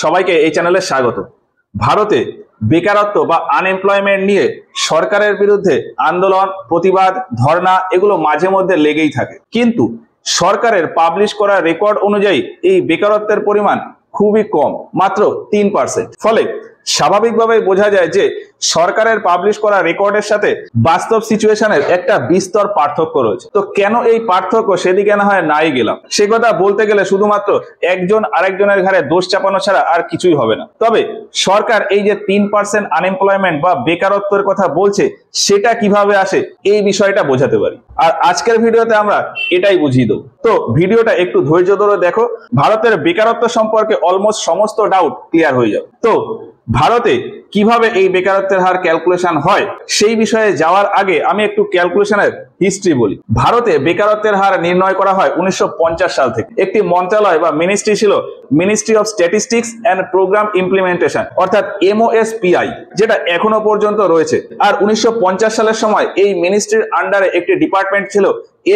সবাইকে এই চ্যানেলে স্বাগত। ভারতে বেকারত্ব বা আনএমপ্লয়মেন্ট নিয়ে সরকারের বিরুদ্ধে আন্দোলন, প্রতিবাদ, ধর্ণা এগুলো মাঝে মধ্যে লেগেই থাকে, কিন্তু সরকারের পাবলিশ করা রেকর্ড অনুযায়ী এই বেকারত্বের পরিমাণ খুবই কম, মাত্র 3%। ফলে স্বাভাবিকভাবেই বোঝা যায় যে সরকারের পাবলিশ করা রেকর্ডের সাথে বাস্তব সিচুয়েশনের একটা বিস্তর পার্থক্য রয়েছে। তো কেন এই পার্থক্য, সেদিকে না হয় নাই গেলাম। সে কথা বলতে গেলে শুধুমাত্র একজন আরেকজনের ঘাড়ে দোষ চাপানো ছাড়া আর কিছুই হবে না। তবে সরকার এই যে 3% আনএমপ্লয়মেন্ট বা বেকারত্বের কথা বলছে, সেটা কিভাবে আসে এই বিষয়টা বোঝাতে পারি। আর আজকের ভিডিওতে আমরা এটাই বুঝিয়ে দেবো। তো ভিডিওটা একটু ধৈর্য ধরে দেখো, ভারতের বেকারত্ব সম্পর্কে অলমোস্ট সমস্ত ডাউট ক্লিয়ার হয়ে যাবে। তো ভারতে কিভাবে এই বেকারত্বের হার ক্যালকুলেশন হয় সেই বিষয়ে যাওয়ার আগে আমি একটু ক্যালকুলেশনের হিস্ট্রি বলি। ভারতে বেকারত্বের হার নির্ণয় করা হয় 1950 সাল থেকে। একটি মন্ত্রণালয় বা মিনিস্ট্রি ছিল ministry of statistics and programme implementation, অর্থাৎ MOSPI, যেটা এখনো পর্যন্ত রয়েছে। আর 1950 সালের সময় এই মিনিস্ট্রির আন্ডারে একটি ডিপার্টমেন্ট ছিল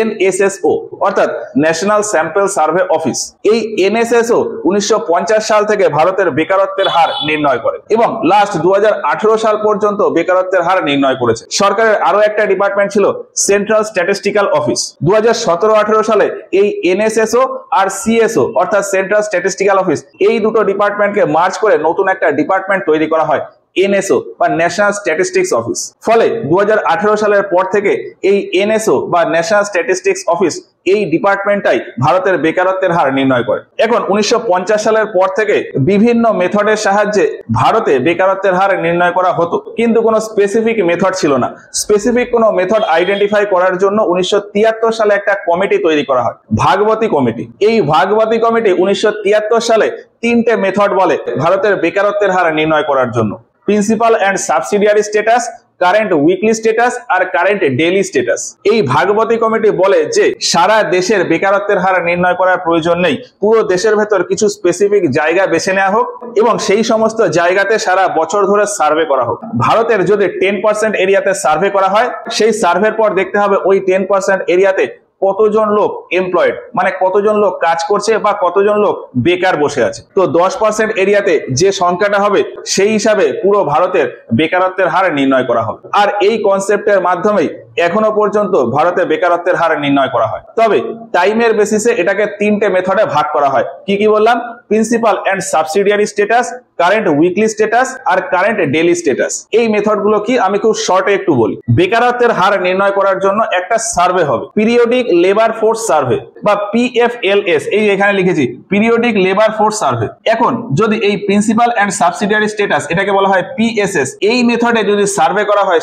NSSO, অর্থাৎ ন্যাশনাল স্যাম্পল সার্ভে অফিস। এই NSSO 1950 সাল থেকে ভারতের বেকারত্বের হার নির্ণয় করে এবং লাস্ট 2018 সাল পর্যন্ত বেকারত্বের হার নির্ণয় করেছে। সরকারের আরো একটা ডিপার্টমেন্ট ছিল সেন্ট্রাল স্ট্যাটিস্টিক্যাল অফিস। 2017-18 সালে এই NSSO আর CSO, অর্থাৎ সেন্ট্রাল স্ট্যাটিস্টিক্যাল অফিস, এই দুটো ডিপার্টমেন্টকে মার্জ করে নতুন একটা ডিপার্টমেন্ট তৈরি করা হয়, NSO বা ন্যাশনাল স্ট্যাটিস্টিক্স অফিস। ফলে 2018 সালের পর থেকে এই NSO বা ন্যাশনাল স্ট্যাটিস্টিক্স অফিস, এই ডিপার্টমেন্টটাই ভারতের বেকারত্বের হার নির্ণয় করে। এখন 1950 সালের পর থেকে বিভিন্ন মেথডের সাহায্যে ভারতে বেকারত্বের হার নির্ণয় করা হতো, কিন্তু কোনো স্পেসিফিক মেথড ছিল না। স্পেসিফিক কোনো মেথড আইডেন্টিফাই করার জন্য 1973 সালে একটা কমিটি তৈরি করা হয়, ভাগবতী কমিটি। এই ভাগবতী কমিটি 1973 সালে 3টে মেথড বলে ভারতের বেকারত্বের হার নির্ণয় করার জন্য: principal and subsidiary status, current weekly status আর কারেন্ট ডেইলি স্ট্যাটাস। এই ভাগবতী কমিটি বলে যে সারা দেশের বেকারত্বের হার নির্ণয় করার প্রয়োজন নেই, পুরো দেশের ভেতর কিছু স্পেসিফিক জায়গা বেছে নেওয়া হোক এবং সেই সমস্ত জায়গাতে সারা বছর ধরে সার্ভে করা হোক। ভারতের যদি 10% এরিয়াতে সার্ভে করা হয়, সেই সার্ভের পর দেখতে হবে ওই 10% এরিয়াতে কতজন লোক এমপ্লয়েড, মানে কতজন লোক কাজ করছে বা কতজন লোক বেকার বসে আছে। তো 10% এরিয়াতে যে সংখ্যাটা হবে, সেই হিসাবে পুরো ভারতের বেকারত্বের হার নির্ণয় করা হবে। আর এই কনসেপ্টের মাধ্যমেই এখনো পর্যন্ত ভারতে বেকারত্বের হার নির্ণয় করা হয়। তবে টাইমের বেসিসে এটাকে 3টে মেথডে ভাগ করা হয়। কি কি বললাম? Principal and subsidiary status, current weekly status আর কারেন্ট ডেইলি স্ট্যাটাস। এই মেথডগুলো কি আমি খুব শর্টে একটু বলি। বেকারত্বের হার নির্ণয় করার জন্য একটা সার্ভে হবে, পিরিয়ডিক লেবার ফোর্স সার্ভে বা PFLS। এই এখানে লিখেছি পিরিয়ডিক লেবার ফোর্স সার্ভে। এখন যদি এই প্রিন্সিপাল অ্যান্ড সাবসিডিয়ারি স্ট্যাটাস, এটাকে বলা হয় PSS, এই মেথডে যদি সার্ভে করা হয়,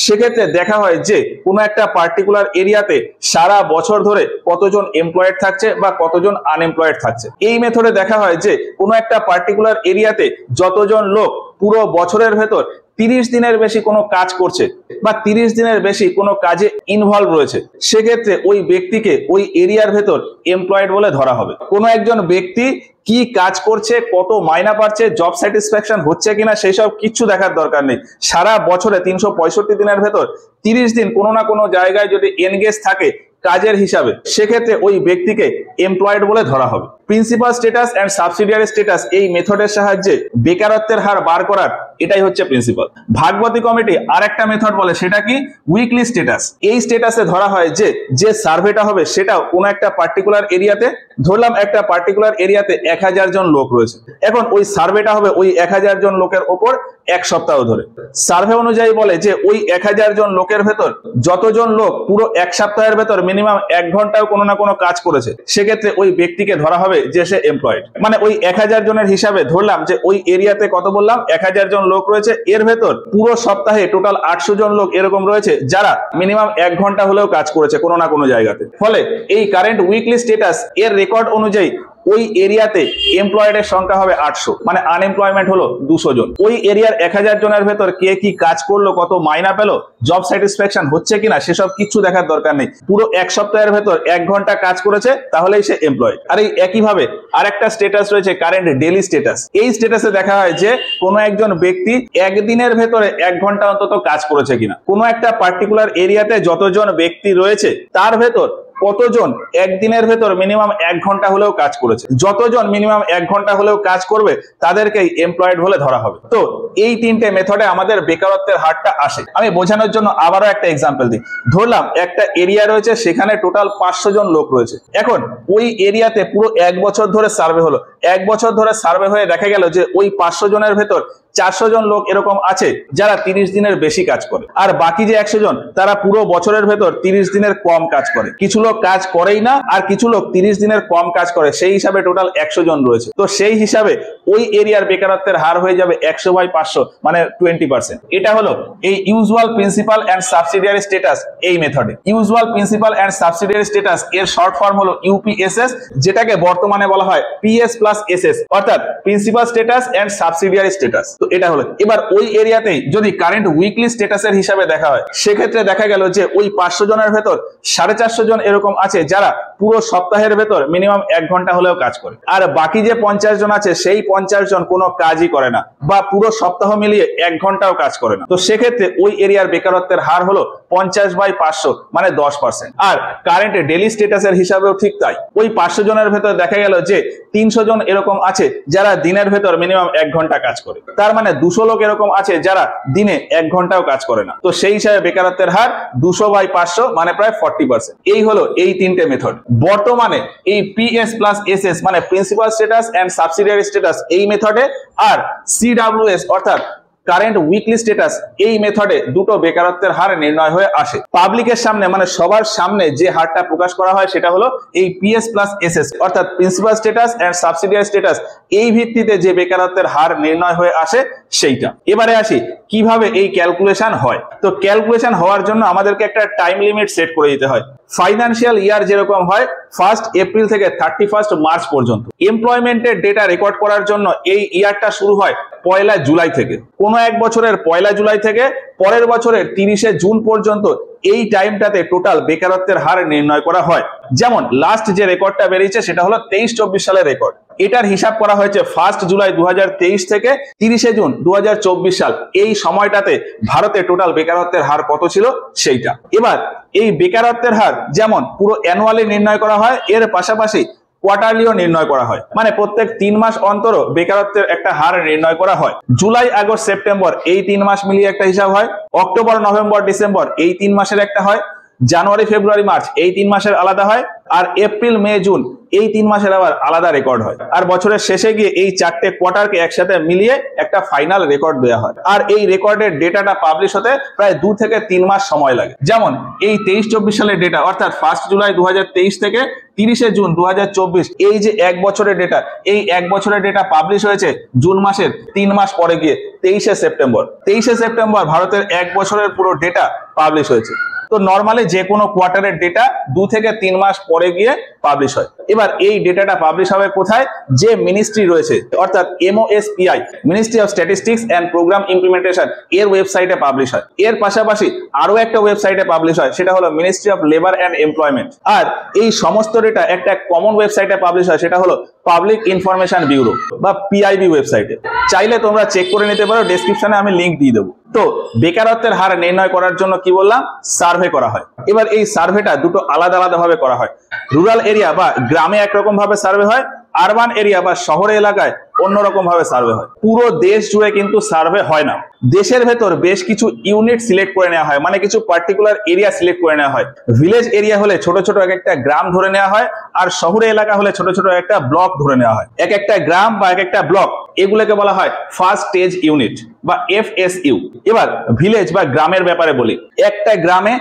সেক্ষেত্রে দেখা হয় যে কোনো একটা পার্টিকুলার এরিয়াতে সারা বছর ধরে কতজন এমপ্লয়েড থাকছে বা কতজন আনএমপ্লয়েড থাকছে। এই মেথডে দেখা হয় যে কোনো একটা পার্টিকুলার এরিয়াতে যতজন লোক পুরো বছরের ভেতর 30 দিনের বেশি কোনো কাজ করছে বা 30 দিনের বেশি কোনো কাজে ইনভলভ রয়েছে, সেক্ষেত্রে ওই ব্যক্তিকে ওই এরিয়ার ভেতর এমপ্লয়েড বলে ধরা হবে। কোনো একজন ব্যক্তি কি কাজ করছে, কত মাইনা পাচ্ছে, জব স্যাটিসফ্যাকশন হচ্ছে কিনা, সেই সব কিচ্ছু দেখার দরকার নেই। সারা বছরে 365 দিনের ভেতর 30 দিন কোনো না কোনো জায়গায় যদি এনগেজ থাকে কাজের হিসাবে, সেক্ষেত্রে ওই ব্যক্তিকে এমপ্লয়েড বলে ধরা হবে। Principal status and subsidiary status, এই মেথডের সাহায্যে বেকারত্বের হার বার করার এটাই হচ্ছে প্রিন্সিপাল। ভাগবতী কমিটি আরেকটা মেথড বলে, সেটা কি? Weekly status. এই স্ট্যাটাসে ধরা হয় যে সার্ভেটা হবে সেটাও কোনো একটা পার্টিকুলার এরিয়াতে, ধরলাম একটা পার্টিকুলার এরিয়াতে 1000 জন লোক রয়েছে। এখন ওই সার্ভেটা হবে ওই 1000 জন লোকের ওপর 1 সপ্তাহ ধরে। সার্ভে অনুযায়ী বলে যে ওই 1000 জন লোকের ভেতর যতজন লোক পুরো 1 সপ্তাহের ভেতর মিনিমাম 1 ঘন্টাও কোনো না কোনো কাজ করেছে, সেক্ষেত্রে ওই ব্যক্তিকে ধরা হবে যে সে এমপ্লয়েড। মানে ওই 1000 জনের হিসাবে ধরলাম যে ওই এরিয়াতে কত বললাম, 1000 জন লোক রয়েছে, এর ভেতর পুরো সপ্তাহে টোটাল 800 জন লোক এরকম রয়েছে যারা মিনিমাম 1 ঘন্টা হলেও কাজ করেছে কোনো না কোনো জায়গাতে। ফলে এই কারেন্ট উইকলি স্ট্যাটাস এর রেকর্ড অনুযায়ী ওই এরিয়াতে এমপ্লয়েডের সংখ্যা হবে 800, মানে আনএমপ্লয়মেন্ট হলো 200 জন। ওই এরিয়ার 1000 জনের ভেতর কে কি কাজ করলো, কত মাইনা পেলো, জব স্যাটিসফ্যাকশন হচ্ছে কিনা, সেসব কিছু দেখার দরকার নেই। পুরো 1 সপ্তাহের ভেতর 1 ঘন্টা কাজ করেছে, তাহলেই সে এমপ্লয়েড। আর এই একইভাবে আরেকটা স্ট্যাটাস রয়েছে কারেন্ট ডেইলি স্ট্যাটাস। এই স্ট্যাটাসে দেখা হয় যে কোনো একজন ব্যক্তি একদিনের ভেতরে 1 ঘন্টা অন্তত কাজ করেছে কিনা। কোনো একটা পার্টিকুলার এরিয়াতে যতজন ব্যক্তি রয়েছে তার ভেতর কতজন একদিনের ভেতর মিনিমাম 1 ঘন্টা হলেও কাজ করেছে। যতজন মিনিমাম 1 ঘন্টা হলেও কাজ করবে তাদেরকেই এমপ্লয়েড বলে ধরা হবে। তো এই তিনটে মেথডে আমাদের বেকারত্বের হারটা আসে। আমি বোঝানোর জন্য আবারও একটা এক্সাম্পল দিই। ধরলাম একটা এরিয়া রয়েছে, সেখানে টোটাল 500 জন লোক রয়েছে। এখন ওই এরিয়াতে পুরো 1 বছর ধরে সার্ভে হলো। 1 বছর ধরে সার্ভে হয়ে দেখা গেল যে ওই 500 জনের ভেতর 400 জন লোক এরকম আছে যারা 30 দিনের বেশি কাজ করে, আর বাকি যে 100 জন তারা পুরো বছরের ভেতর 30 দিনের কম কাজ করে। কিছু লোক কাজ করেই না, আর কিছু লোক 30 দিনের কম কাজ করে। সেই হিসাবে টোটাল 100 জন রয়েছে। তো সেই হিসাবে ওই এরিয়ার বেকারত্বের হার হয়ে যাবে 100/500, মানে 20%। এটা হলো এই usual principal and subsidiary status এই মেথডে। Usual principal and subsidiary status এর শর্ট ফর্ম হলো ইউপিএসএস, যেটাকে বর্তমানে বলা হয় PS+SS, অর্থাৎ principal status and subsidiary status. তো এটা হলো। এবার ওই এরিয়াতেই যদি কারেন্ট উইকলি স্ট্যাটাসের হিসাবে দেখা হয়, সেক্ষেত্রে দেখা গেল যে ওই 500 জনের ভেতর 450 জন এরকম আছে যারা পুরো সপ্তাহের ভেতর মিনিমাম 1 ঘন্টা হলেও কাজ করে, আর বাকি যে 50 জন আছে সেই 50 জন কোনো কাজই করে না বা পুরো সপ্তাহ মিলিয়ে 1 ঘন্টাও কাজ করে না। তো সেক্ষেত্রে ওই এরিয়ার বেকারত্বের হার হলো 50/500, মানে 10%। আর কারেন্ট ডেইলি স্ট্যাটাসের হিসাবেও ঠিক তাই। ওই 500 জনের ভেতর দেখা গেল যে 300 জন এরকম আছে যারা দিনের ভেতর মিনিমাম 1 ঘন্টা কাজ করে। তার মানে 200 লোক এরকম আছে যারা দিনে 1 ঘন্টাও কাজ করে না। তো সেই হিসাবে বেকারত্বের হার 200/500, মানে প্রায় 40%। এই হলো এই তিনটে মেথড। বর্তমানে এই PS+SS, মানে principal status and subsidiary status এই মেথডে, আর CWS অর্থাৎ কারেন্ট উইকলি স্ট্যাটাস এই মেথডে দুটো বেকারত্বের হার নির্ণয় হয়ে আসে। পাবলিকের সামনে, মানে সবার সামনে যে হারটা প্রকাশ করা হয় সেটা হলো এই PS+SS, অর্থাৎ principal status and subsidiary status এই ভিত্তিতে যে বেকারত্বের হার নির্ণয় হয়ে আসে সেইটা। এবারে আসি কিভাবে এই ক্যালকুলেশন হয়। তো ক্যালকুলেশন হওয়ার জন্য আমাদেরকে একটা টাইম লিমিট সেট করে দিতে হয়। ফাইন্যান্সিয়াল ইয়ার যেরকম হয় 1 এপ্রিল থেকে 31 মার্চ পর্যন্ত, এমপ্লয়মেন্টের ডেটা রেকর্ড করার জন্য এই ইয়ারটা শুরু হয় 1 জুলাই থেকে। কোনো এক বছরের 1 জুলাই থেকে পরের বছরের 30 জুন পর্যন্ত এই টাইমটাতে টোটাল বেকারত্বের হার নির্ণয় করা হয়। যেমন লাস্ট যে রেকর্ডটা বেরিয়েছে সেটা হলো 23-24 সালের রেকর্ড। এটার হিসাব করা হয়েছে 1 জুলাই 2023 থেকে 30 জুন 2024 সাল। এই সময়টাতে ভারতে টোটাল বেকারত্বের হার কত ছিল সেইটা। এবার এই বেকারত্বের হার যেমন পুরো অ্যানুয়ালি নির্ণয় করা হয়, এর পাশাপাশি কোয়ার্টারলিও নির্ণয় করা হয়, মানে প্রত্যেক 3 মাস অন্তর বেকারত্বের একটা হার নির্ণয় করা হয়। জুলাই, আগস্ট, সেপ্টেম্বর এই 3 মাস মিলিয়ে একটা হিসাব হয়। অক্টোবর, নভেম্বর, ডিসেম্বর এই 3 মাসের একটা হয়। জানুয়ারি, ফেব্রুয়ারি, মার্চ এই 3 মাসের আলাদা হয়। আর এপ্রিল, মে, জুন এই 3 মাসের আবার আলাদা রেকর্ড হয়। আর বছরের শেষে গিয়ে এই 4টে কোয়ার্টারকে একসাথে মিলিয়ে একটা ফাইনাল রেকর্ড দেওয়া হয়। আর এই রেকর্ডের ডেটাটা পাবলিশ হতে প্রায় 2 থেকে 3 মাস সময় লাগে। যেমন এই 23-24 সালের ডেটা, অর্থাৎ 1 জুলাই 2023 থেকে 30 জুন 2024, এই যে 1 বছরের ডেটা, এই 1 বছরের ডেটা পাবলিশ হয়েছে জুন মাসের 3 মাস পরে গিয়ে 23 সেপ্টেম্বর। 23 সেপ্টেম্বর ভারতের 1 বছরের পুরো ডেটা পাবলিশ হয়েছে। তো নরমালি যে কোনো কোয়ার্টারের ডেটা 2 থেকে 3 মাস পরে গিয়ে পাবলিশ হয়। এবার এই ডেটাটা পাবলিশ হবে কোথায়? যে মিনিস্ট্রি রয়েছে, অর্থাৎ MOSPI, ministry of statistics and programme implementation, এর ওয়েবসাইটে পাবলিশ হয়। এর পাশাপাশি আরো একটা ওয়েবসাইটে পাবলিশ হয়, সেটা হলো ministry of labour and employment. আর এই সমস্ত ডেটা একটা কমন ওয়েবসাইটে পাবলিশ হয়, সেটা হলো পাবলিক ইনফরমেশন ব্যুরো বা PIB ওয়েবসাইটে। চাইলে তোমরা চেক করে নিতে পারো, ডেসক্রিপশনে আমি লিংক দিয়ে দেবো। তো বেকারত্বের হার নির্ণয় করার জন্য কি বললাম, সার্ভে করা হয়। এবার এই সার্ভেটা দুটো আলাদা আলাদা ভাবে করা হয়। রুরাল এরিয়া বা গ্রামে একরকম ভাবে সার্ভে হয়, আরবান এরিয়া বা শহরে এলাকায় অন্যরকম ভাবে সার্ভে হয়। পুরো দেশ জুড়ে কিন্তু সার্ভে হয় না। দেশের ভেতর বেশ কিছু ইউনিট সিলেক্ট করে নেওয়া হয়, মানে কিছু পার্টিকুলার এরিয়া সিলেক্ট করে নেওয়া হয়। ভিলেজ এরিয়া হলে ছোট ছোট এক একটা গ্রাম ধরে নেওয়া হয়, আর শহরে এলাকা হলে ছোট ছোট একটা ব্লক ধরে নেওয়া হয়। এক একটা গ্রাম বা এক একটা ব্লক এগুলোকে বলা হয় ফার্স্ট স্টেজ ইউনিট বা FSU। এবার ভিলেজ বা গ্রামের ব্যাপারে বলি, একটা গ্রামে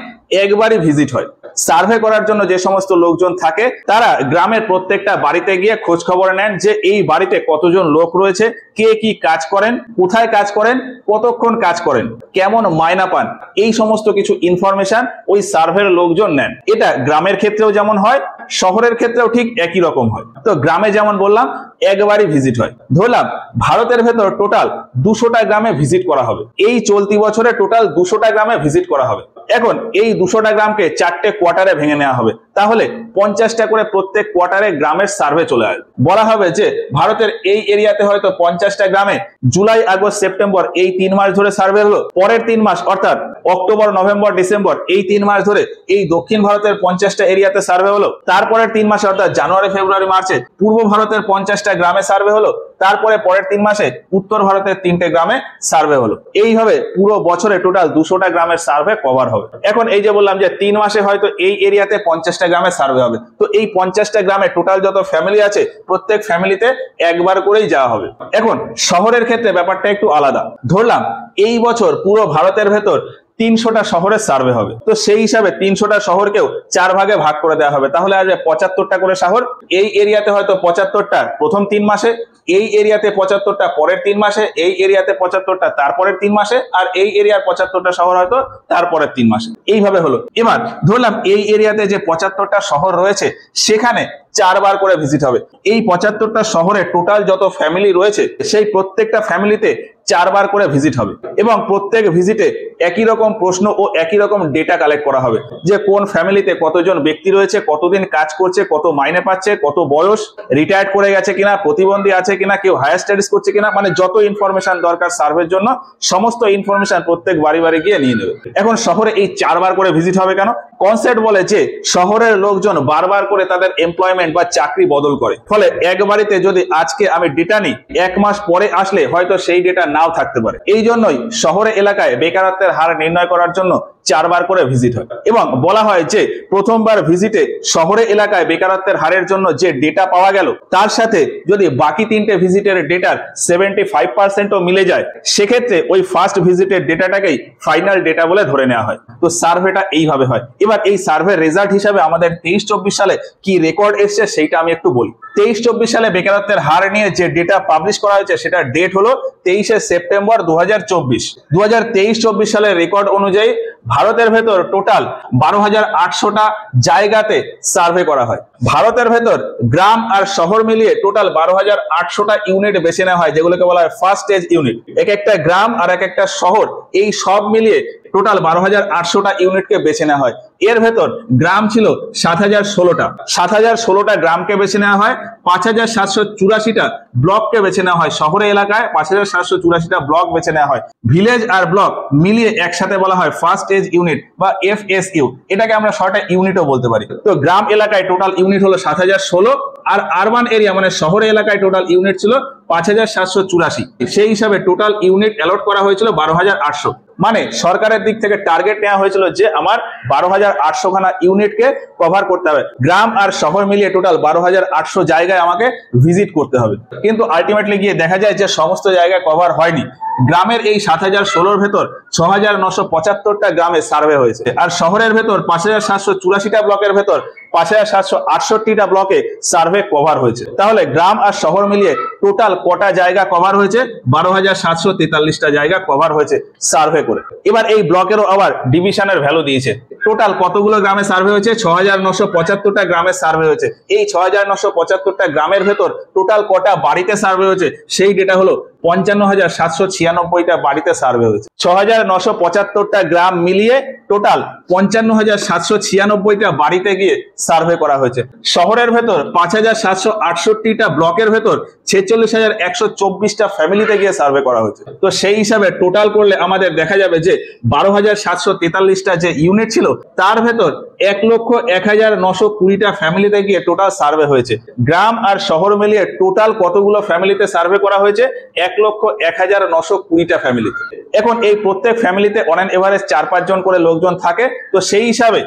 একবারই ভিজিট হয়। সার্ভে করার জন্য যে সমস্ত লোকজন থাকে তারা গ্রামের প্রত্যেকটা বাড়িতে গিয়ে খোঁজ খবর নেন যে এই বাড়িতে কতজন লোক রয়েছে, কে কি কাজ করেন, কোথায় কাজ করেন, কতক্ষণ কাজ করেন, কেমন মাইনা পান, এই সমস্ত কিছু ইনফরমেশন ওই সার্ভের লোকজন নেন। এটা গ্রামের ক্ষেত্রেও যেমন হয়, শহরের ক্ষেত্রেও ঠিক একই রকম হয়। তো গ্রামে যেমন বললাম একবারই ভিজিট হয়। ধরলাম ভারতের ভেতর টোটাল 200টা গ্রামে ভিজিট করা হবে। এই চলতি বছরে টোটাল 200টা গ্রামে ভিজিট করা হবে। এখন এই 200টা গ্রামকে 4টে কোয়ার্টারে ভেঙে নেওয়া হবে, তাহলে 50টা করে প্রত্যেক কোয়ার্টারে গ্রামের সার্ভে চলে আসবে। বলা হবে যে ভারতের এই এরিয়াতে হয়তো 50টা গ্রামে জুলাই, আগস্ট, সেপ্টেম্বর এই 3 মাস ধরে সার্ভে হলো। পরের 3 মাস অর্থাৎ অক্টোবর, নভেম্বর, ডিসেম্বর এই 3 মাস ধরে এই দক্ষিণ ভারতের 50টা এরিয়াতে সার্ভে হলো। তারপরের 3 মাসে অর্থাৎ জানুয়ারি, ফেব্রুয়ারি, মার্চে পূর্ব ভারতের 50টা গ্রামে সার্ভে হলো। তারপরে পরের 3 মাসে উত্তর ভারতের 3টে গ্রামে সার্ভে হলো। এইভাবে পুরো বছরে টোটাল 200টা গ্রামের সার্ভে কভার হবে। এখন এই যে বললাম যে 3 মাসে হয়তো এই এরিয়াতে 50টা গ্রামে সার্ভে হবে, তো এই 50টা গ্রামে টোটাল যত ফ্যামিলি আছে প্রত্যেক ফ্যামিলিতে একবার করেই যাওয়া হবে। এখন শহরের ক্ষেত্রে ব্যাপারটা একটু আলাদা। ধরলাম এই বছর পুরো ভারতের ভেতর 300টা শহরের সার্ভে হবে, তো সেই হিসাবে 300টা শহরকেও 4 ভাগে ভাগ করে দেওয়া হবে। তাহলে আসবে 75টা করে শহর। এই এরিয়াতে হয়তো 75টা প্রথম 3 মাসে, এই এরিয়াতে 75টা পরের 3 মাসে, এই এরিয়াতে 75টা তারপরের 3 মাসে, আর এই এরিয়ার 75টা শহর হয়তো তারপরের 3 মাসে। এইভাবে হলো। এবার ধরলাম এই এরিয়াতে যে 75টা শহর রয়েছে সেখানে 4 বার করে ভিজিট হবে। এই 75টা শহরে টোটাল যত ফ্যামিলি রয়েছে সেই প্রত্যেকটা ফ্যামিলিতে 4 বার করে ভিজিট হবে, এবং প্রত্যেক ভিজিটে একই রকম প্রশ্ন ও একই রকম ডেটা কালেক্ট করা হবে যে কোন ফ্যামিলিতে কতজন ব্যক্তি রয়েছে, কতদিন কাজ করছে, কত মাইনে পাচ্ছে, কত বয়স, রিটায়ার্ড করে গেছে কিনা, প্রতিবন্ধী আছে কিনা, কেউ হায়ার স্টাডিজ করছে কিনা, মানে যত ইনফরমেশন দরকার সার্ভের জন্য সমস্ত ইনফরমেশন প্রত্যেক বাড়ি বাড়ি গিয়ে নিয়ে নেবে। এখন শহরে এই 4 বার করে ভিজিট হবে কেন? কনসেপ্ট বলে যে শহরের লোকজন বারবার করে তাদের এমপ্লয়মেন্ট বা চাকরি বদল করে, ফলে এক বাড়িতে যদি আজকে আমি ডেটা নিই 1 মাস পরে আসলে হয়তো সেই ডেটা নাও থাকতে পারে। এই জন্যই শহরে এলাকায় বেকারত্বের হার নির্ণয় করার জন্য 4 বার করে ভিজিট হয়, এবং বলা হয় যে প্রথমবার ভিজিটে শহরে এলাকায় বেকারত্বের হারের জন্য যে ডেটা পাওয়া গেল তার সাথে যদি বাকি 3টে ভিজিটের ডেটার 75%ও মিলে যায় সেক্ষেত্রে ওই ফার্স্ট ভিজিটের ডেটাটাকেই ফাইনাল ডেটা বলে ধরে নেওয়া হয়। তো সার্ভেটা এইভাবে হয়। এবার এই সার্ভে রেজাল্ট হিসাবে আমাদের 23-24 সালে কি রেকর্ড এসছে সেইটা আমি একটু বলি। 23-24 সালে বেকারত্বের হার নিয়ে যে ডেটা পাবলিশ করা হয়েছে সেটার ডেট হলো 23শে সেপ্টেম্বর 2024। 2023-24 সালের রেকর্ড অনুযায়ী ভারতের ভেতর টোটাল 12,800টা জায়গাতে সার্ভে করা হয়। ভারতের ভেতর গ্রাম আর শহর মিলিয়ে টোটাল 12,800টা ইউনিট বেছে নেওয়া হয়, যেগুলোকে বলা হয় ফার্স্ট স্টেজ ইউনিট। এক একটা গ্রাম আর এক একটা শহর এই সব মিলিয়ে টোটাল 12,800টা ইউনিটকে বেছে নেওয়া হয়। এর ভেতর গ্রাম ছিল 7,016টা। 7,016টা গ্রামকে বেছে নেওয়া হয়। 5,784টা ব্লককে বেছে নেওয়া হয়। শহরে এলাকায় 5,784টা ব্লক বেছে নেওয়া হয়। ভিলেজ আর ব্লক মিলিয়ে একসাথে বলা হয় ফার্স্ট স্টেজ ইউনিট বা FSU। এটাকে আমরা শর্টে ইউনিটও বলতে পারি। তো গ্রাম এলাকায় টোটাল ইউনিট হলো 7,016, আর আরবান এরিয়া মানে শহরে এলাকায় টোটাল ইউনিট ছিল 5,784। সেই হিসাবে টোটাল ইউনিট অ্যালট করা হয়েছিল 12,800। মানে সরকারের দিক থেকে টার্গেট নেওয়া হয়েছিল যে আমার 12,800 খানা ইউনিটকে কভার করতে হবে। গ্রাম আর শহর মিলিয়ে টোটাল 12,800 জায়গায় আমাকে ভিজিট করতে হবে, কিন্তু আলটিমেটলি গিয়ে দেখা যায় যে সমস্ত জায়গায় কভার হয়নি। গ্রামের এই 7,016 ভেতর 6,975টা গ্রামে সার্ভে হয়েছে, আর শহরের ভেতর 5,784টা ব্লকের ভেতর 5,768টা ব্লকে সার্ভে কভার হয়েছে। তাহলে গ্রাম আর শহর মিলিয়ে টোটাল কটা জায়গা কভার হয়েছে? 12,743টা জায়গা কভার হয়েছে সার্ভে করে। এবার এই ব্লকেরও আবার ডিভিশনের ভ্যালু দিয়েছে। টোটাল কতগুলো গ্রামে সার্ভে হয়েছে? 6,975টা গ্রামে সার্ভে হয়েছে। এই 6,975টা গ্রামের ভেতর টোটাল কটা বাড়িতে সার্ভে হয়েছে সেই ডেটা হলো 55,796টা বাড়িতে সার্ভে হয়েছে। 6,975টা গ্রাম মিলিয়ে টোটাল 55,796টা বাড়িতে গিয়ে সার্ভে করা হয়েছে। শহরের ভেতর 5,768টা ব্লকের ভেতর 46,124টা ফ্যামিলিতে গিয়ে সার্ভে করা হয়েছে। তো সেই হিসাবে টোটাল করলে আমাদের দেখা যাবে যে 12,743টা যে ইউনিট ছিল তার ভেতর 1,01,920টা ফ্যামিলিতে গিয়ে টোটাল সার্ভে হয়েছে। গ্রাম আর শহর মিলিয়ে টোটাল কতগুলো ফ্যামিলিতে সার্ভে করা হয়েছে? 1,01,920টা ফ্যামিলিতে। এখন এই প্রত্যেক ফ্যামিলিতে অন অ্যান এভারেজ 4-5 জন করে লোকজন থাকে। তো সেই হিসাবে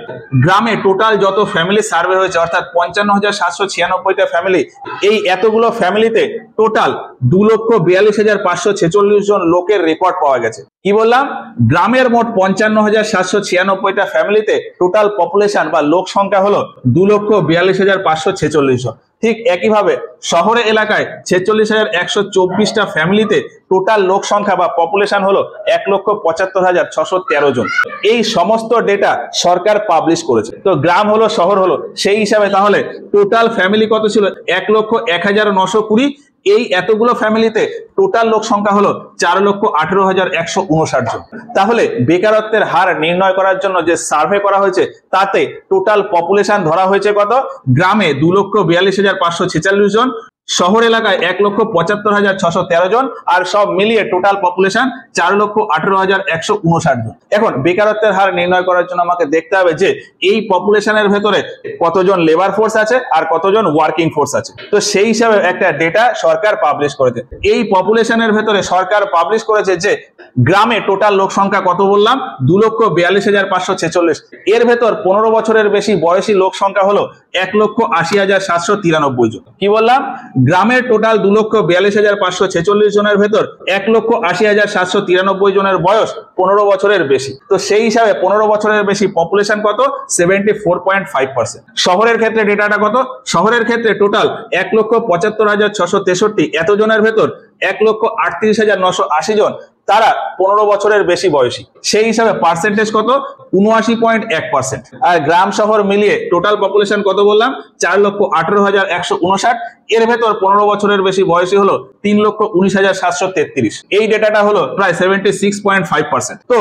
গ্রামে টোটাল যত ফ্যামিলি সার্ভে হয়েছে অর্থাৎ 55,796টা ফ্যামিলি, এই এতগুলো ফ্যামিলিতে টোটাল 2,42,546 জন লোকের রেকর্ড পাওয়া গেছে। কি বললাম? গ্রামের মোট 55,796টা ফ্যামিলিতে টোটাল পপুলেশন বা লোক সংখ্যা হলো 2,42,546 জন। ঠিক একইভাবে শহরে এলাকায় 46,124টা ফ্যামিলিতে টোটাল লোক সংখ্যা বা পপুলেশন হলো 1,75,613 জন। এই সমস্ত ডেটা সরকার পাবলিশ করেছে। তো গ্রাম হলো শহর হলো সেই হিসাবে তাহলে টোটাল ফ্যামিলি কত ছিল? 1,01,920। এই এতগুলো ফ্যামিলিতে টোটাল লোক সংখ্যা হলো 4,18,159 জন। তাহলে বেকারত্বের হার নির্ণয় করার জন্য যে সার্ভে করা হয়েছে তাতে টোটাল পপুলেশন ধরা হয়েছে কত? গ্রামে 2,42,546 জন, শহর এলাকায় 1,75,613 জন, আর সব মিলিয়ে টোটাল পপুলেশন 4,18,159 জন। এখন বেকারত্বের হার নির্ণয় করার জন্য আমাকে দেখতে হবে যে এই পপুলেশনের ভেতরে কতজন লেবার ফোর্স আছে আর কতজন ওয়ার্কিং ফোর্স আছে। তো সেই হিসাবে একটা ডেটা সরকার পাবলিশ করেছে। এই পপুলেশনের ভেতরে সরকার পাবলিশ করেছে যে গ্রামে টোটাল লোক সংখ্যা কত বললাম? 2,42,546। এর ভেতর 15 বছরের বেশি বয়সী লোক সংখ্যা হলো 1,80,793 জন। কি বললাম? গ্রামের টোটাল 2,42,546 জনের ভেতর 1,80,793 জনের বয়স 15 বছরের বেশি। তো সেই হিসাবে 15 বছরের বেশি পপুলেশন কত? 74.5%। শহরের ক্ষেত্রে ডেটাটা কত? শহরের ক্ষেত্রে টোটাল 1,75,663 এত জনের ভেতর 1,38,980 জন তারা 15 বছরের বেশি বয়সী। সেই হিসাবে পার্সেন্টেজ কত? 79.1%। আর গ্রাম শহর মিলিয়ে টোটাল পপুলেশন কত বললাম? 4,18,159। এর ভেতর 15 বছরের বেশি বয়সী হলো 3,19,733। এই ডেটাটা হলো প্রায় 76.5%। তো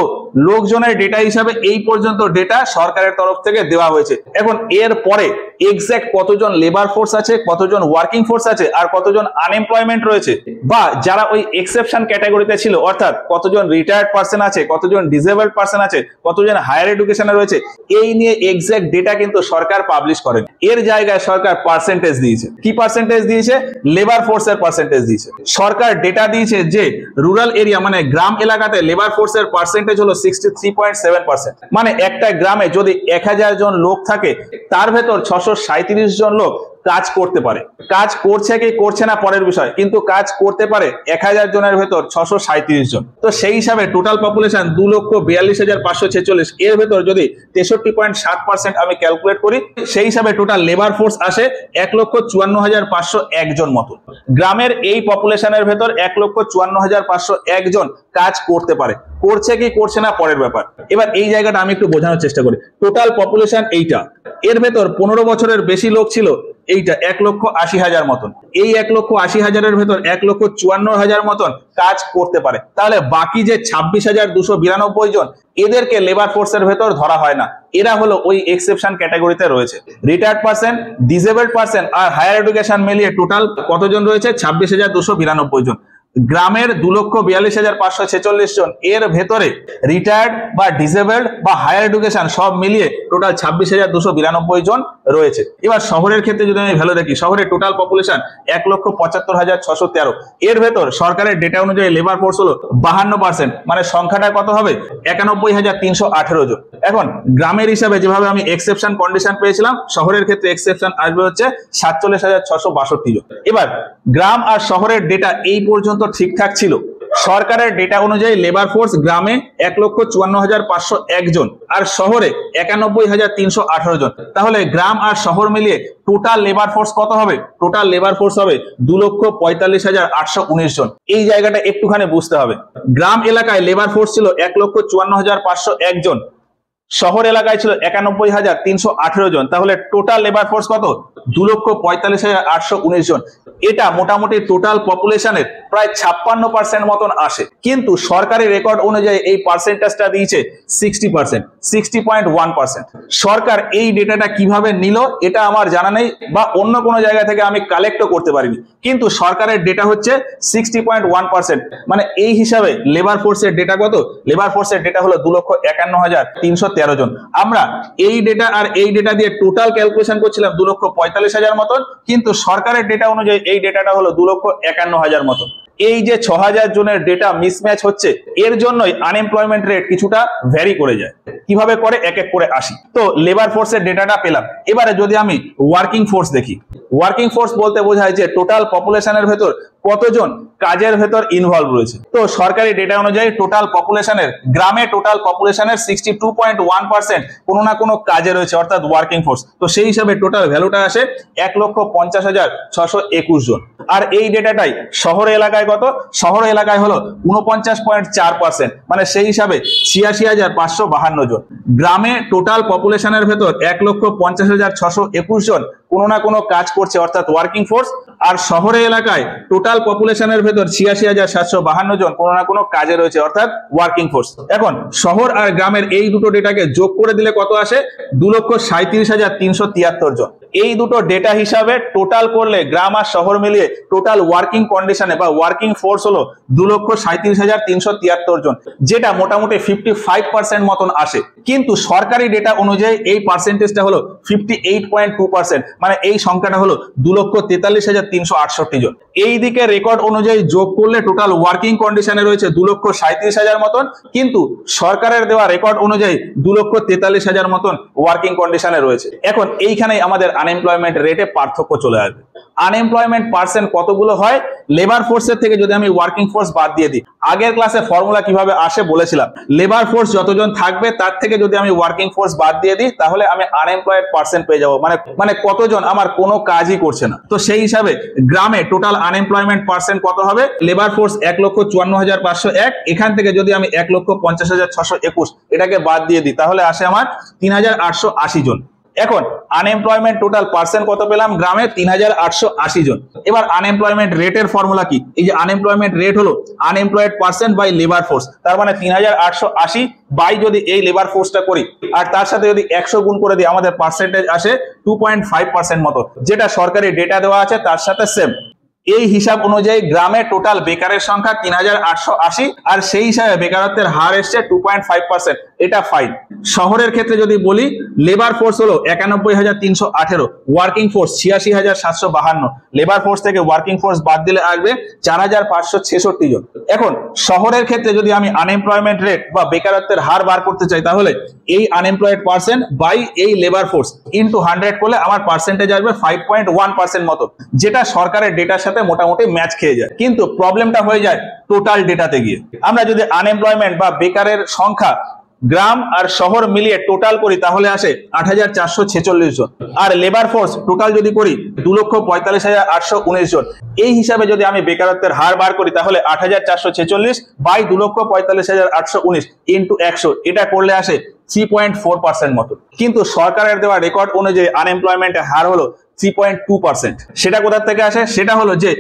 লোকজনের ডেটা হিসাবে এই পর্যন্ত ডেটা সরকারের তরফ থেকে দেওয়া হয়েছে। এখন এর পরে এক্সাক্ট কতজন লেবার ফোর্স আছে, কতজন ওয়ার্কিং ফোর্স আছে, আর কতজন আনএমপ্লয়মেন্ট রয়েছে, বা যারা ওই এক্সেপশন ক্যাটাগরিতে ছিল অর্থাৎ কতজন রিটায়ার্ড পার্সন আছে, কতজন ডিসেবলড পার্সন আছে, কতজন হায়ার এডুকেশনে রয়েছে, এই নিয়ে এক্সাক্ট ডেটা কিন্তু সরকার পাবলিশ করেন। এর জায়গায় সরকার পার্সেন্টেজ দিয়েছে। কি পার্সেন্টেজ দিয়েছে? লেবার ফোর্সের পার্সেন্টেজ দিয়েছে। সরকার ডেটা দিয়েছে যে রুরাল এরিয়া মানে গ্রাম এলাকাতে লেবার ফোর্সের পার্সেন্টেজ হলো 63.7%। মানে একটা গ্রামে যদি 1000 জন লোক থাকে তার ভেতর 637 জন লোক কাজ করতে পারে। কাজ করছে কি করছে না পরের বিষয়, কিন্তু কাজ করতে পারে 1000 জনের ভেতর 637 জন। তো সেই হিসাবে টোটাল পপুলেশন 2,42,546। এর ভেতর যদি 63.7% আমি ক্যালকুলেট করি সেই হিসাবে টোটাল লেবার ফোর্স আসে 1,54,501 জন মতো। গ্রামের এই পপুলেশনের ভেতর 1,54,501 জন কাজ করতে পারে। করছে কি করছে না পরের ব্যাপার। এবার এই জায়গাটা আমি একটু বোঝানোর চেষ্টা করি। টোটাল পপুলেশন এইটা, এর ভেতর 15 বছরের বেশি লোক ছিল এইটা 1,80,000 মতন। এই 1,80,000-এর ভেতর 1,54,000 মতন কাজ করতে পারে। তাহলে বাকি যে 26,292 জন এদেরকে লেবার ফোর্সের ভেতর ধরা হয় না। এরা হলো ওই এক্সেপশন ক্যাটাগরিতে রয়েছে। রিটায়ার্ড পার্সন, ডিসেবলড পার্সন আর হায়ার এডুকেশন মিলিয়ে টোটাল কতজন রয়েছে? 26,292 জন। গ্রামের 2,42,546 জন এর ভেতরে রিটায়ার্ড বা ডিসেবলড বা হায়ার এডুকেশন সব মিলিয়ে টোটাল 26,292 জন রয়েছে। এবার শহরের ক্ষেত্রে যদি আমি ভ্যালু দেখি, শহরে টোটাল পপুলেশন 1,75,613। এর ভেতর সরকারের ডেটা অনুযায়ী লেবার ফোর্স হলো 52%। মানে সংখ্যাটা কত হবে? 91,318 জন। এখন গ্রামের হিসাবে যেভাবে আমি এক্সেপশন কন্ডিশন পেয়েছিলাম, শহরের ক্ষেত্রে এক্সেপশন আসবে হচ্ছে 47,662 জন। এবার গ্রাম আর শহরের ডেটা এই পর্যন্ত ঠিকঠাক ছিল। সরকারের ডেটা অনুযায়ী লেবার ফোর্স গ্রামে 1,54,501 জন আর শহরে 91,318 জন। তাহলে গ্রাম আর শহর মিলিয়ে টোটাল লেবার ফোর্স কত হবে? টোটাল লেবার ফোর্স হবে 2,45,819 জন। এই জায়গাটা একটুখানি বুঝতে হবে। গ্রাম এলাকায় লেবার ফোর্স ছিল 1,54,501 জন, শহর এলাকায় ছিল 91,318 জন। তাহলে টোটাল লেবার ফোর্স কত? 2,45,819 জন। এটা মোটামুটি টোটাল পপুলেশনের প্রায় 56% মতন আসে। কিন্তু সরকারি রেকর্ড অনুযায়ী এই পার্সেন্টেজটা দিয়েছে 60%, 60.1%। সরকার এই ডেটাটা কিভাবে নিল এটা আমার জানা নেই, বা অন্য কোনো জায়গা থেকে আমি কালেক্টও করতে পারিনি। কিন্তু সরকারের ডেটা হচ্ছে 60.1%। মানে এই হিসাবে লেবার ফোর্সের ডেটা কত? লেবার ফোর্সের ডেটা হলো 2,51,313 জন। আমরা এই ডেটা আর এই ডেটা দিয়ে টোটাল ক্যালকুলেশন করছিলাম 2,45,000 মতন, কিন্তু সরকারের ডেটা অনুযায়ী এই ডেটাটা হলো 2,51,000 মতন। এই যে 6,000 জনের ডেটা মিসম্যাচ হচ্ছে, এর জন্যই আনএমপ্লয়মেন্ট রেট কিছুটা ভ্যারি করে যায়। কিভাবে করে এক এক করে আসি। তো লেবার ফোর্সের ডেটাটা পেলাম। এবারে যদি আমি ওয়ার্কিং ফোর্স দেখি, ওয়ার্কিং ফোর্স বলতে বোঝায় যে টোটাল পপুলেশনের ভেতর কতজন কাজের ভেতর ইনভলভ রয়েছে। তো সরকারি ডেটা অনুযায়ী টোটাল পপুলেশনের গ্রামে টোটাল পপুলেশনের 62.1% কোনো না কোনো কাজে রয়েছে, অর্থাৎ ওয়ার্কিং ফোর্স। তো সেই হিসাবে টোটাল ভ্যালুটা আসে 1,50,621 জন। আর এই ডেটাটাই শহর এলাকায় কত? শহর এলাকায় হলো 49.4%, মানে সেই হিসাবে 86,552 জন। গ্রামে টোটাল পপুলেশনের ভেতর 1,50,621 জন কোনো না কোনো কাজ করছে, অর্থাৎ ওয়ার্কিং ফোর্স। আর শহরে এলাকায় টোটাল পপুলেশনের ভেতর 86,752 জন কোনো না কোনো কাজে রয়েছে, অর্থাৎ ওয়ার্কিং ফোর্স। এখন শহর আর গ্রামের এই দুটো ডেটাকে যোগ করে দিলে কত আসে? 2,37,373 জন। এই দুটো ডেটা হিসাবে টোটাল করলে গ্রাম আর শহর মিলিয়ে টোটাল ওয়ার্কিং কন্ডিশনে বা ওয়ার্কিং ফোর্স হলো 2,37,373 জন, যেটা মোটামুটি 55% মতন আসে। কিন্তু সরকারি ডেটা অনুযায়ী এই পার্সেন্টেজটা হলো 58.2%, মানে এই সংখ্যাটা হলো 2,43,368 জন। এই দিকে রেকর্ড অনুযায়ী যোগ করলে টোটাল ওয়ার্কিং কন্ডিশনে রয়েছে 2,37,000 মতন, কিন্তু সরকারের দেওয়া রেকর্ড অনুযায়ী 2,43,000 মতন ওয়ার্কিং কন্ডিশনে রয়েছে। এখন এইখানেই আমাদের আনএমপ্লয়মেন্ট রেটে পার্থক্য চলে আসবে। আনএমপ্লয়মেন্ট পার্সেন্ট কতগুলো হয়? লেবার ফোর্সের থেকে যদি আমি ওয়ার্কিং ফোর্স বাদ দিয়ে দিই, আগের ক্লাসে ফর্মুলা কিভাবে আসে বলেছিলাম, লেবার ফোর্স যতজন থাকবে তার থেকে যদি আমি ওয়ার্কিং ফোর্স বাদ দিয়ে দিই তাহলে আমি আনএমপ্লয়েড পার্সেন্ট পেয়ে যাবো, মানে কতজন আমার কোনো কাজই করছে না। তো সেই হিসাবে গ্রামে টোটাল আনএমপ্লয়মেন্ট পার্সেন্ট কত হবে? লেবার ফোর্স 1,54,501, এখান থেকে যদি আমি 1,50,621 এটাকে বাদ দিয়ে দিই তাহলে আসে আমার 3,880 জন। এখন আনএমপ্লয়মেন্ট টোটাল পার্সেন্ট কত পেলাম? গ্রামে 3,880 জন। এবার আনএমপ্লয়মেন্ট রেটের ফর্মুলা কি? এই যে আনএমপ্লয়মেন্ট রেট হলো unemployed percent by labour force, তার মানে 3,880 বাই যদি এই লেবার ফোর্সটা করি আর তার সাথে যদি 100 গুণ করে দিই আমাদের পার্সেন্টেজ আসে 2.5% মতো, যেটা সরকারি ডেটা দেওয়া আছে তার সাথে সেম। এই হিসাব অনুযায়ী গ্রামে টোটাল বেকারের সংখ্যা 3,880, আর সেই হিসাবে বেকারত্বের হার এসছে 2.5%, এটা ফাইন। শহরের ক্ষেত্রে যদি বলি, লেবার ফোর্স হলো 91,318, ওয়ার্কিং ফোর্স 86,752, লেবার ফোর্স থেকে ওয়ার্কিং ফোর্স বাদ দিলে আসবে 4,566 জন। এখন শহরের ক্ষেত্রে যদি আমি আনএমপ্লয়মেন্ট রেট বা বেকারত্বের হার বার করতে চাই তাহলে এই আনএমপ্লয়েড পার্সেন্ট বাই এই লেবার ফোর্স ইনটু 100 করলে আমার পার্সেন্টেজ আসবে 5.1% মতো, যেটা সরকারের ডেটার সাথে মোটামুটি ম্যাচ খেয়ে যায়। কিন্তু প্রবলেমটা হয়ে যায় টোটাল ডেটাতে গিয়ে। আমরা যদি আনএমপ্লয়মেন্ট বা বেকারের সংখ্যা গ্রাম আর শহর মিলিয়ে টোটাল করি তাহলে আসে 8,446 জন, আর লেবার ফোর্স টোটাল যদি করি 2,45,819 জন। এই হিসাবে যদি আমি বেকারত্বের হার বার করি তাহলে 8,446 বাই 2,45,819 ইন্টু 100, এটা করলে আসে 3.4% মতো। কিন্তু সরকারের দেওয়া রেকর্ড অনুযায়ী আনএমপ্লয়মেন্টের হার হলো 3.2%। সেটা কোথা থেকে আসে? সেটা হলো যে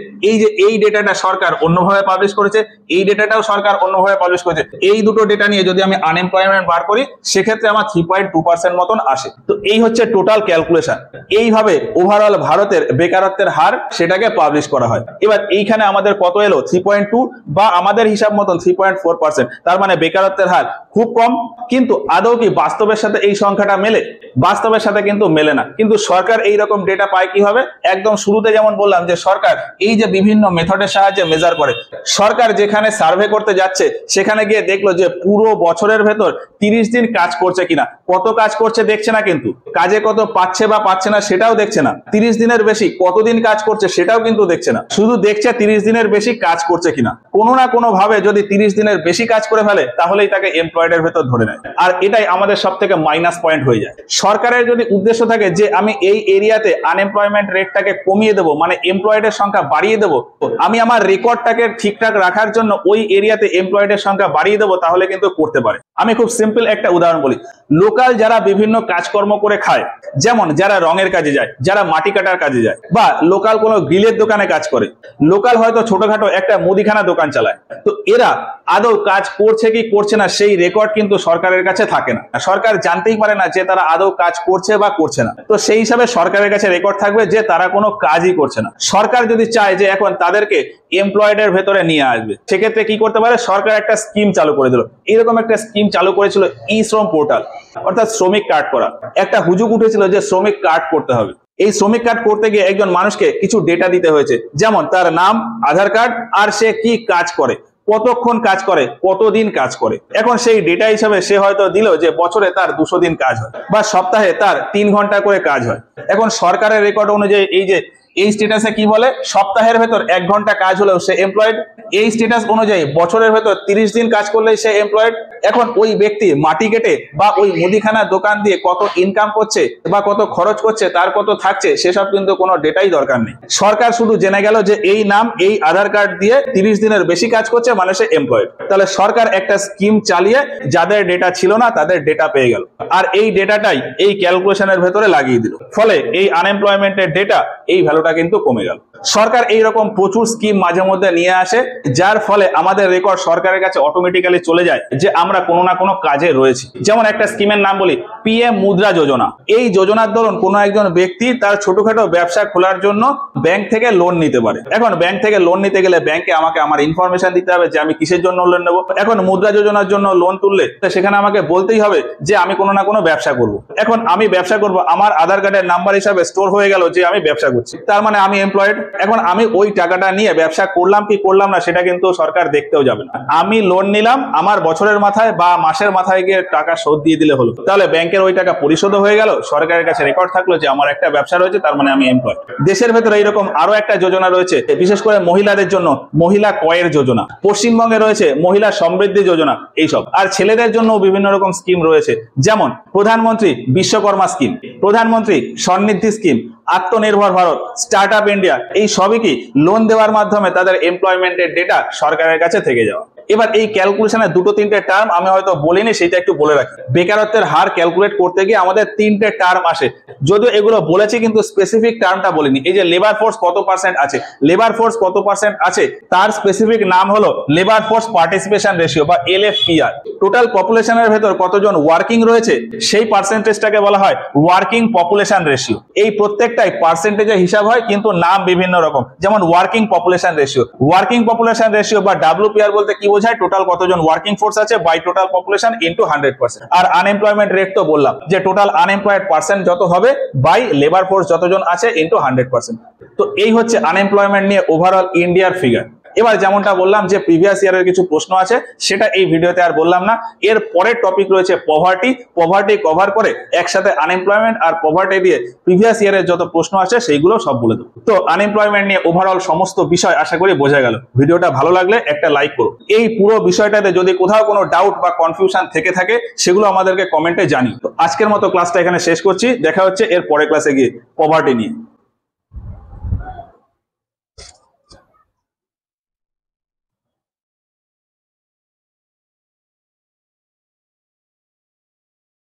এই ডেটাটা সরকার অন্যভাবে পাবলিশ করেছে, এই ডেটাটাও সরকার অন্যভাবে পাবলিশ করেছে। এই দুটো ডেটা নিয়ে যদি আমি আনএমপ্লয়মেন্ট বার করি সেক্ষেত্রে আমার 3.2% মতন আসে। তো এই হচ্ছে টোটাল ক্যালকুলেশন। এইভাবে ওভারঅল ভারতের বেকারত্বের হার সেটাকে পাবলিশ করা হয়। এবার এইখানে আমাদের কত এলো? 3.2 বা আমাদের হিসাব মতন 3.4%। তার মানে বেকারত্বের হার খুব কম। কিন্তু আদৌ কি বাস্তবের সাথে এই সংখ্যাটা মেলে? বাস্তবের সাথে কিন্তু মেলে না। কিন্তু সরকার এই রকম ডেটা পায় কিভাবে? একদম শুরুতে যেমন বললাম যে সরকার এই যে বিভিন্ন মেথডের সাহায্যে মেজার করে। সরকার যেখানে সার্ভে করতে যাচ্ছে সেখানে গিয়ে দেখলো যে পুরো বছরের ভেতর 30 দিন কাজ করছে কিনা, কত কাজ করছে দেখছে না, কিন্তু কাজে কত পাচ্ছে বা পাচ্ছে না সেটাও দেখছে না। 30 দিনের বেশি কতদিন কাজ করছে সেটাও কিন্তু দেখছে না, শুধু দেখছে 30 দিনের বেশি কাজ করছে কিনা। কোনো না কোনো ভাবে যদি 30 দিনের বেশি কাজ করে ফেলে তাহলেই তাকে এমপ্লয়েডের ভেতর ধরে নেয়। আর এটাই আমাদের সব থেকে মাইনাস পয়েন্ট হয়ে যায়। সরকারের যদি উদ্দেশ্য থাকে যে আমি এই এরিয়াতে আনএমপ্লয়মেন্ট রেটটাকে কমিয়ে দেবো, মানে এমপ্লয়েডের সংখ্যা বাড়িয়ে দেবো, আমি আমার রেকর্ডটাকে ঠিকঠাক রাখার জন্য ওই এরিয়াতে এমপ্লয়েডের সংখ্যা বাড়িয়ে দেবো, তাহলে কিন্তু করতে পারে। আমি খুব সিম্পল একটা উদাহরণ বলি। লোকাল যারা বিভিন্ন কাজকর্ম করে খায়, যেমন যারা রঙের কাজে যায়, যারা মাটি কাটার কাজে যায়, বা লোকাল কোনো গ্রিলের দোকানে কাজ করে, লোকাল হয়তো ছোটখাটো একটা মুদিখানা দোকান চালায়, তো এরা আদৌ কাজ করছে কি করছে না সেই রেকর্ড কিন্তু সরকারের কাছে থাকে না। সরকার জানতেই পারে না যে তারা আদৌ কাজ করছে বা করছে না। তো সেই হিসাবে সরকারের কাছে রেকর্ড থাকবে যে তারা কোনো কাজই করছে না। সরকার যদি চায় যে এখন তাদেরকে এমপ্লয়েডের ভেতরে নিয়ে আসবে, সেক্ষেত্রে কি করতে পারে? সরকার একটা স্কিম চালু করে দিল। এরকম একটা স্কিম চালু করেছিল ই শ্রম পোর্টাল, অর্থাৎ শ্রমিক কার্ড করা। একটা হুজুগ উঠেছিল যে শ্রমিক কার্ড করতে হবে। এই শ্রমিক কার্ড করতে গিয়ে একজন মানুষকে কিছু ডেটা দিতে হয়েছে, যেমন তার নাম, আধার কার্ড, আর সে কি কাজ করে, কতক্ষণ কাজ করে, কতদিন কাজ করে। এখন সেই ডেটা হিসাবে সে হয়তো দিল যে বছরে তার 200 দিন কাজ হয়, বা সপ্তাহে তার 3 ঘন্টা করে কাজ হয়। এখন সরকারের রেকর্ড অনুযায়ী এই যে এই স্ট্যাটাসে কি বলে, সপ্তাহের ভেতর 1 ঘন্টা কাজ হলেও সে এমপ্লয়েড। এই স্ট্যাটাস অনুযায়ী বছরের ভেতর 30 দিন কাজ করলেই সে এমপ্লয়েড। এখন ওই ব্যক্তি মাটি কেটে বা ওই মুদিখানার দোকান দিয়ে কত ইনকাম করছে বা কত খরচ করছে, তার কত থাকছে, সেসব কিন্তু কোনো ডেটাই দরকার নেই। সরকার শুধু জেনে গেল যে এই নাম, এই আধার কার্ড দিয়ে 30 দিনের বেশি কাজ করছে, মানে সে এমপ্লয়েড। তাহলে সরকার একটা স্কিম চালিয়ে যাদের ডেটা ছিল না তাদের ডেটা পেয়ে গেল, আর এই ডেটাটাই এই ক্যালকুলেশনের ভেতরে লাগিয়ে দিল। ফলে এই আনএমপ্লয়মেন্টের ডেটা, এই ভ্যালুটা কিন্তু কমে গেল। সরকার এইরকম প্রচুর স্কিম মাঝে মধ্যে নিয়ে আসে, যার ফলে আমাদের রেকর্ড সরকারের কাছে অটোমেটিক্যালি চলে যায় যে আমরা কোনো না কোনো কাজে রয়েছি। যেমন একটা স্কিমের নাম বলি, পিএম মুদ্রা যোজনা। এই যোজনার দরুন কোনো একজন ব্যক্তি তার ছোটখাটো ব্যবসা খোলার জন্য ব্যাংক থেকে লোন নিতে পারে। এখন ব্যাংক থেকে লোন নিতে গেলে ব্যাংকে আমাকে আমার ইনফরমেশন দিতে হবে যে আমি কিসের জন্য লোন নেব। এখন মুদ্রা যোজনার জন্য লোন তুললে সেখানে আমাকে বলতেই হবে যে আমি কোনো না কোনো ব্যবসা করব। এখন আমি ব্যবসা করব, আমার আধার কার্ডের নাম্বার হিসাবে স্টোর হয়ে গেল যে আমি ব্যবসা করছি, তার মানে আমি এমপ্লয়েড। এখন আমি ওই টাকাটা নিয়ে ব্যবসা করলাম কি করলাম না সেটা কিন্তু সরকার দেখতেও যাবে না। আমি লোন নিলাম, আমার বছরের মাথায় বা মাসের মাথায় গিয়ে টাকা শোধ দিয়ে দিলে হলো। তাহলে ব্যাংকের ওই টাকা পরিশোধ হয়ে গেল, সরকারের কাছে রেকর্ড থাকলো যে আমার একটা ব্যবসা রয়েছে, তার মানে আমি এমপ্লয়েড। দেশের ভেতরে এইরকম আরো একটা যোজনা রয়েছে, বিশেষ করে মহিলাদের জন্য মহিলা কয়ের যোজনা। পশ্চিমবঙ্গে রয়েছে মহিলা সমৃদ্ধি যোজনা, এইসব। আর ছেলেদের জন্য বিভিন্ন রকম স্কিম রয়েছে, যেমন প্রধানমন্ত্রী বিশ্বকর্মা স্কিম, প্রধানমন্ত্রী স্বনিধি স্কিম, আত্মনির্ভর ভারত, স্টার্ট আপ ইন্ডিয়া। এই সবই কি লোন দেওয়ার মাধ্যমে তাদের এমপ্লয়মেন্টের ডেটা সরকারের কাছে থেকে যাওয়া। এবার এই ক্যালকুলেশনের 2-3টে টার্ম আমি হয়তো বলিনি, সেটা একটু বলে রাখি। বেকারত্বের হার ক্যালকুলেট করতে গিয়ে আমাদের 3টে টার্ম আসে, যদিও এগুলো বলেছি কিন্তু স্পেসিফিক টার্মটা বলিনি। এই যে লেবার ফোর্স কত পার্সেন্ট আছে, লেবার ফোর্স কত পার্সেন্ট আছে তার স্পেসিফিক নাম হলো লেবার ফোর্স পার্টিসিপেশন রেশিও বা LFPR। টোটাল পপুলেশনের ভেতর কতজন ওয়ার্কিং রয়েছে সেই পার্সেন্টেজটাকে বলা হয় ওয়ার্কিং পপুলেশন রেশিও। এই প্রত্যেকটাই পার্সেন্টেজে হিসাব হয়, কিন্তু নাম বিভিন্ন রকম। যেমন working population ratio, working population ratio বা WPR বলতে কি বোঝায়, টোটাল কতজন ওয়ার্কিং ফোর্স আছে বাই টোটাল পপুলেশন ইনটু 100%। আর আনএমপ্লয়মেন্ট রেট তো বললাম যে টোটাল আনএমপ্লয়েড পার্সেন্ট যত হবে বাই লেবার ফোর্স যতজন আছে ইনটু 100%। তো এই হচ্ছে আনএমপ্লয়মেন্ট নিয়ে ওভারঅল ইন্ডিয়ার ফিগার। এবার যেমনটা বললাম যে প্রিভিয়াস ইয়ারের কিছু প্রশ্ন আছে, সেটা এই ভিডিওতে আর বললাম না। এর পরের টপিক রয়েছে পভার্টি। পভার্টি কভার করে একসাথে আনএমপ্লয়মেন্ট আর পভার্টি দিয়ে প্রিভিয়াস ইয়ারের যত প্রশ্ন আছে সেইগুলো সব বলে দেবো। তো আনএমপ্লয়মেন্ট নিয়ে ওভারঅল সমস্ত বিষয় আশা করি বোঝা গেল। ভিডিওটা ভালো লাগলে একটা লাইক করো। এই পুরো বিষয়টাতে যদি কোথাও কোনো ডাউট বা কনফিউশন থেকে থাকে সেগুলো আমাদেরকে কমেন্টে জানিও। তো আজকের মতো ক্লাসটা এখানে শেষ করছি, দেখা হচ্ছে এর পরের ক্লাসে গিয়ে পভার্টি নিয়ে।